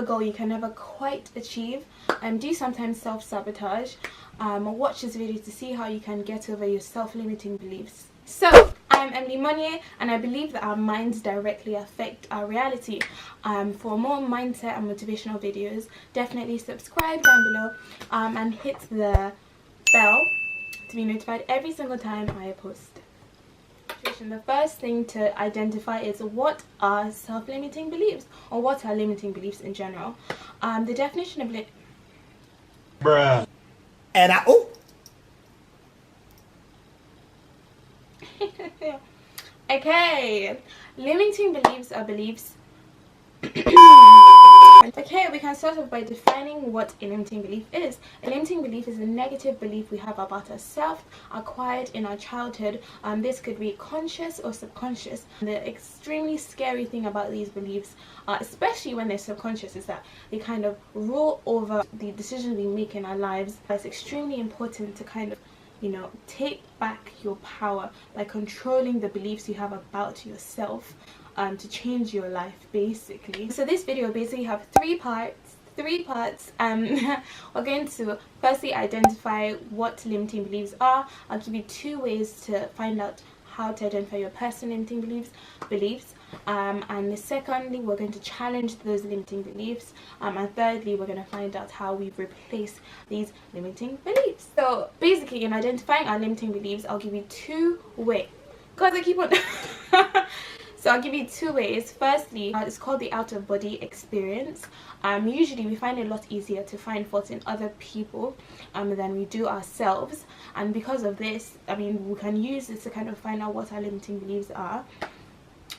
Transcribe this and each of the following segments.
a goal you can never quite achieve, do you sometimes self-sabotage? Watch this video to see how you can get over your self-limiting beliefs. So, I'm Emelie Monye, and I believe that our minds directly affect our reality. For more mindset and motivational videos, definitely subscribe down below and hit the bell to be notified every single time I post. The first thing to identify is what are self-limiting beliefs, or what are limiting beliefs in general. The definition of Bruh. And okay, limiting beliefs are beliefs. Okay, we can start off by defining what a limiting belief is. A limiting belief is a negative belief we have about ourselves, acquired in our childhood. This could be conscious or subconscious. The extremely scary thing about these beliefs, especially when they're subconscious, is that they kind of rule over the decisions we make in our lives. It's extremely important to kind of, take back your power by controlling the beliefs you have about yourself. To change your life, basically. So this video basically have three parts. We're going to firstly identify what limiting beliefs are. I'll give you 2 ways to find out how to identify your personal limiting beliefs. And secondly, we're going to challenge those limiting beliefs. And thirdly, we're going to find out how we replace these limiting beliefs. So basically, in identifying our limiting beliefs, I'll give you 2 ways. Guys, I keep on So I'll give you 2 ways. Firstly, it's called the out-of-body experience. Usually we find it a lot easier to find faults in other people than we do ourselves. And because of this, we can use this to kind of find out what our limiting beliefs are.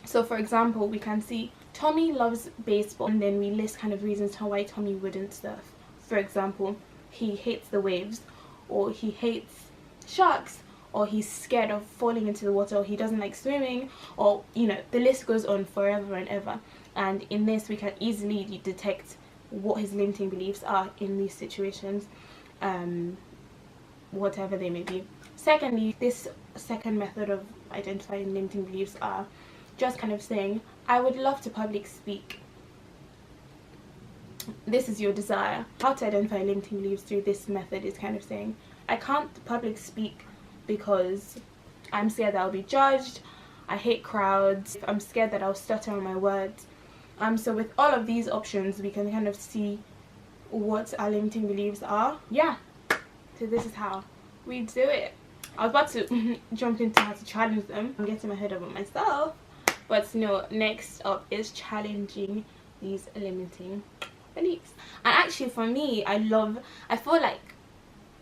So for example, we can see Tommy loves baseball, and then we list kind of reasons why Tommy wouldn't surf. For example, he hates the waves, or he hates sharks, or he's scared of falling into the water, or he doesn't like swimming, or the list goes on forever and ever. And in this, we can easily detect what his limiting beliefs are in these situations, whatever they may be. Secondly, this second method of identifying limiting beliefs are just kind of saying, I would love to public speak. This is your desire. How to identify limiting beliefs through this method is kind of saying, I can't public speak because I'm scared that I'll be judged, I hate crowds, I'm scared that I'll stutter on my words. So with all of these options, we can kind of see what our limiting beliefs are. Yeah, so this is how we do it. I was about to jump into how to challenge them. I'm getting my head over myself. But no, next up is challenging these limiting beliefs. And actually for me, I feel like,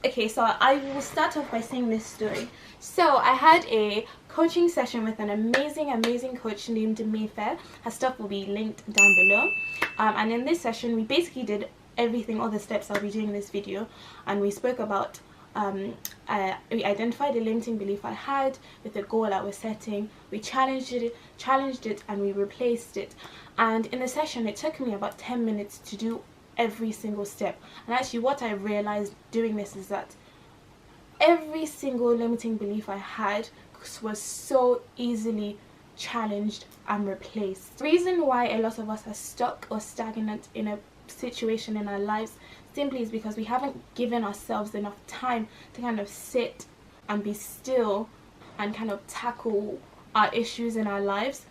okay, so I will start off by saying this story. So I had a coaching session with an amazing coach named Mayfair. Her stuff will be linked down below. And in this session, we basically did everything, all the steps I'll be doing in this video. And we spoke about, we identified the limiting belief I had with the goal I was setting. We challenged it, and we replaced it. And in the session, it took me about 10 minutes to do every single step. And actually what I realized doing this is that every single limiting belief I had was so easily challenged and replaced. The reason why a lot of us are stuck or stagnant in a situation in our lives simply is because we haven't given ourselves enough time to kind of sit and be still and kind of tackle our issues in our lives.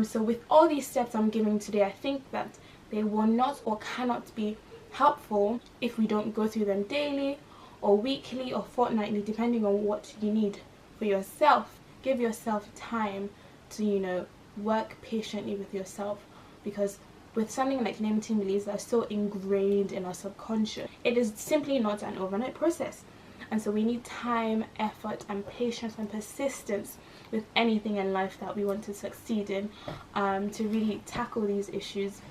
So with all these steps I'm giving today, I think that they will not or cannot be helpful if we don't go through them daily or weekly or fortnightly, depending on what you need for yourself. Give yourself time to, work patiently with yourself, because with something like limiting beliefs that are so ingrained in our subconscious, it is simply not an overnight process. And so we need time, effort, and patience and persistence with anything in life that we want to succeed in, to really tackle these issues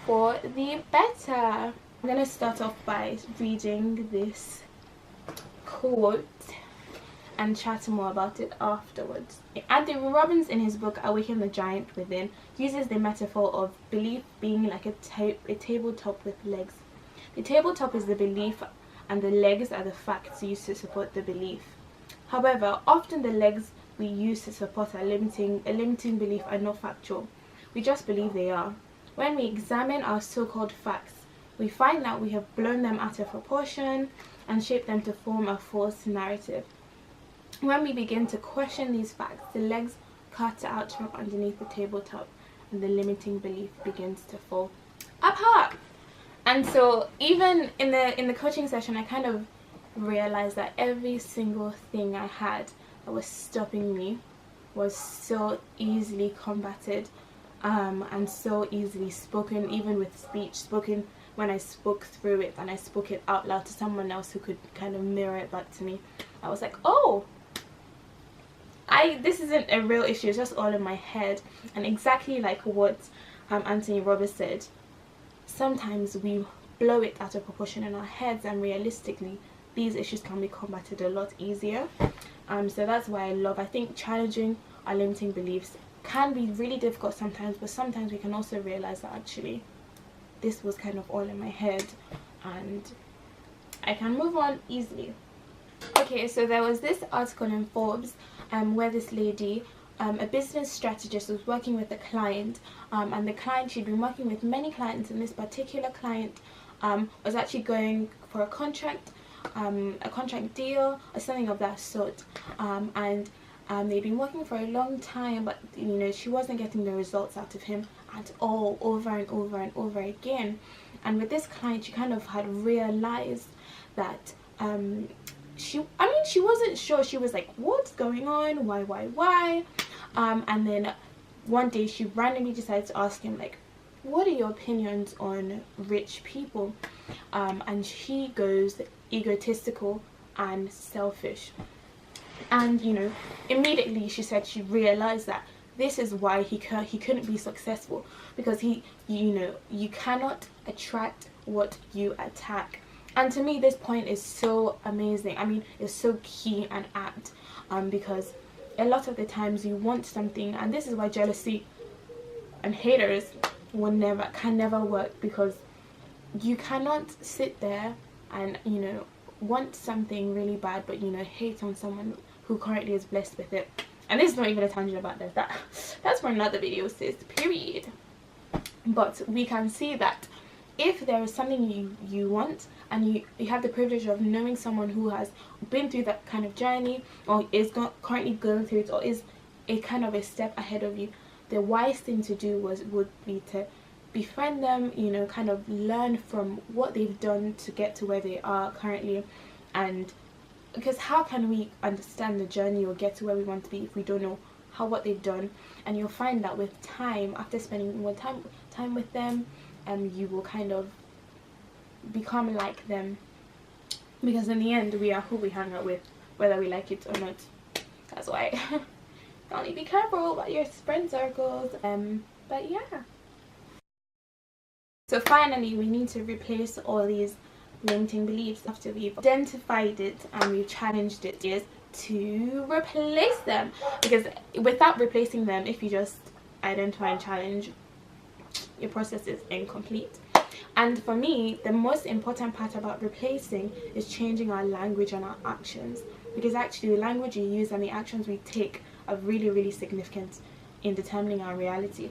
for the better. I'm going to start off by reading this quote and chat more about it afterwards. Anthony Robbins, in his book Awaken the Giant Within, uses the metaphor of belief being like a tabletop with legs. The tabletop is the belief, and the legs are the facts used to support the belief. However, often the legs we use to support a limiting belief are not factual. We just believe they are. when we examine our so-called facts, we find that we have blown them out of proportion and shaped them to form a false narrative. When we begin to question these facts, the legs cut out from underneath the tabletop and the limiting belief begins to fall apart. And so even in the coaching session, I kind of realized that every single thing I had that was stopping me was so easily combated and so easily spoken, even with speech, spoken when I spoke through it and I spoke it out loud to someone else who could kind of mirror it back to me. I was like, oh, this isn't a real issue, it's just all in my head. And exactly like what Anthony Robbins said, sometimes we blow it out of proportion in our heads, and realistically these issues can be combated a lot easier. So that's why I think challenging our limiting beliefs can be really difficult sometimes, but sometimes we can also realize that actually this was kind of all in my head and I can move on easily. Okay, so there was this article in Forbes where this lady, a business strategist, was working with a client, and the client, she'd been working with many clients, and this particular client was actually going for a contract deal or something of that sort, and they'd been working for a long time, but you know, she wasn't getting the results out of him at all, over and over and over again. And with this client, she kind of had realized that she wasn't sure. She was like, what's going on, why? And then one day she randomly decided to ask him, like, what are your opinions on rich people? And he goes egotistical and selfish. And you know, immediately she said she realized that this is why he couldn't be successful, because you cannot attract what you attack. And to me, this point is so amazing. I mean, it's so key and apt, because a lot of the times you want something, and this is why jealousy and haters can never work, because you cannot sit there and, you know, want something really bad, but, you know, hate on someone who currently is blessed with it. And this is not even a tangent about this. That's for another video, sis, period. But we can see that if there is something you want, and you have the privilege of knowing someone who has been through that kind of journey, or is currently going through it, or is a kind of a step ahead of you, the wise thing to do would be to befriend them, you know, kind of learn from what they've done to get to where they are currently. And because how can we understand the journey or get to where we want to be if we don't know what they've done? And you'll find that with time, after spending more time with them, you will kind of become like them, because in the end we are who we hang out with, whether we like it or not. That's why only be careful about your friend circles. But yeah, so finally we need to replace all these limiting beliefs after we've identified it and we've challenged it, is to replace them. Because without replacing them, if you just identify and challenge, your process is incomplete. And for me, the most important part about replacing is changing our language and our actions, because actually the language you use and the actions we take are really, really significant in determining our reality.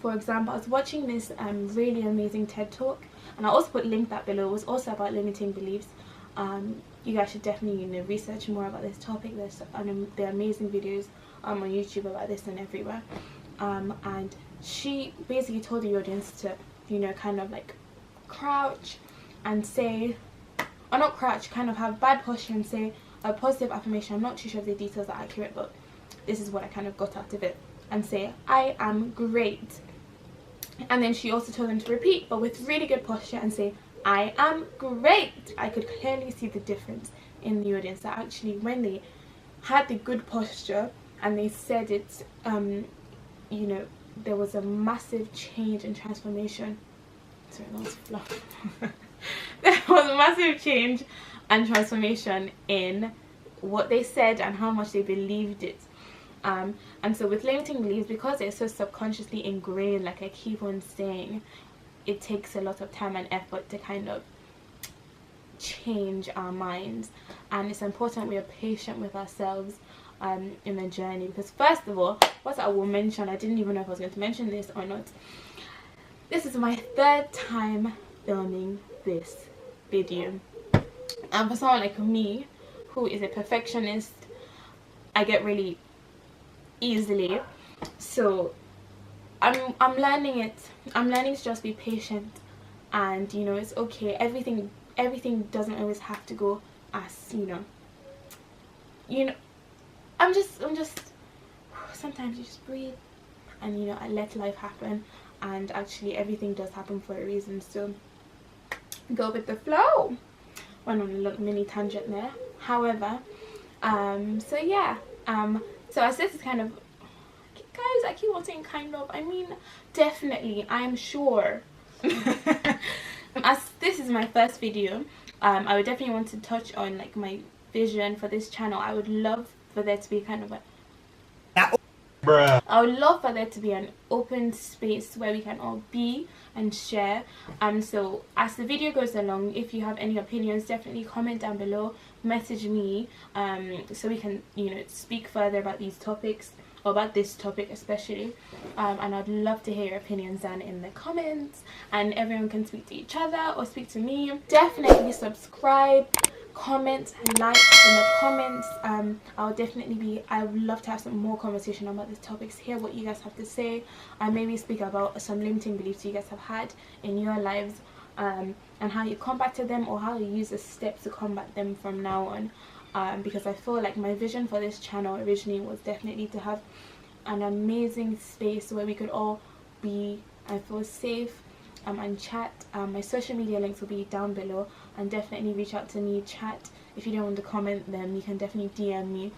For example, I was watching this really amazing TED talk, and I'll also put a link that below. It was also about limiting beliefs. You guys should definitely, you know, research more about this topic. There are amazing videos on YouTube about this and everywhere. And she basically told the audience to, you know, kind of like crouch and say, or not crouch, kind of have bad posture and say a positive affirmation. I'm not too sure if the details are accurate, but this is what I kind of got out of it. And say, I am great. And then she also told them to repeat, but with really good posture, and say, I am great. I could clearly see the difference in the audience, that actually when they had the good posture and they said it, you know, there was a massive change and transformation. Sorry, that was fluff. There was a massive change and transformation in what they said and how much they believed it. And so with limiting beliefs, because they're so subconsciously ingrained, like I keep on saying, it takes a lot of time and effort to kind of change our minds. And it's important we are patient with ourselves in the journey, because first of all, what I will mention, I didn't even know if I was going to mention this or not, This is my third time filming this video, and for someone like me who is a perfectionist, I get really easily, so I'm learning it. I'm learning to just be patient, and you know, it's okay. Everything doesn't always have to go as you know. I'm just sometimes you just breathe and you know, I let life happen, and actually everything does happen for a reason, so go with the flow. Went on a little mini tangent there. However, so yeah, so as this is kind of, guys, I keep on saying kind of, I mean definitely, I'm sure. As this is my first video, I would definitely want to touch on like my vision for this channel. I would love for there to be kind of a I would love for there to be an open space where we can all be and share. So as the video goes along, if you have any opinions, definitely comment down below, message me, so we can, you know, speak further about these topics, or about this topic especially, and I'd love to hear your opinions down in the comments, and everyone can speak to each other or speak to me. Definitely subscribe, comment, like in the comments. I would love to have some more conversation about these topics, hear what you guys have to say, and maybe speak about some limiting beliefs you guys have had in your lives, and how you combated them, or how you use the steps to combat them from now on. Because I feel like my vision for this channel originally was definitely to have an amazing space where we could all be and feel safe, and chat. My social media links will be down below, and definitely reach out to me, chat. If you don't want to comment them, you can definitely DM me,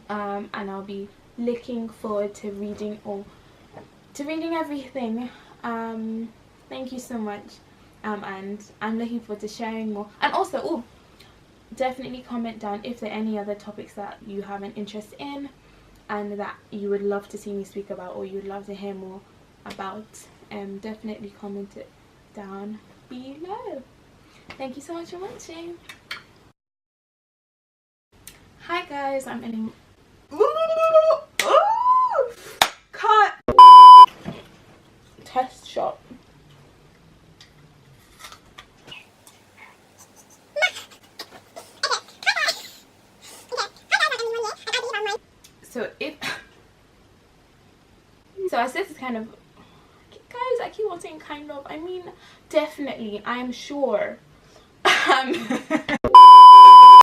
and I'll be looking forward to reading everything. Thank you so much, and I'm looking forward to sharing more. And also, definitely comment down if there are any other topics that you have an interest in and that you would love to see me speak about, or you would love to hear more about. Definitely comment it down below. Thank you so much for watching. Hi guys, I'm Emelie. Cut. Test shot. So as this is kind of, guys, I keep on saying kind of, I mean definitely, I'm sure.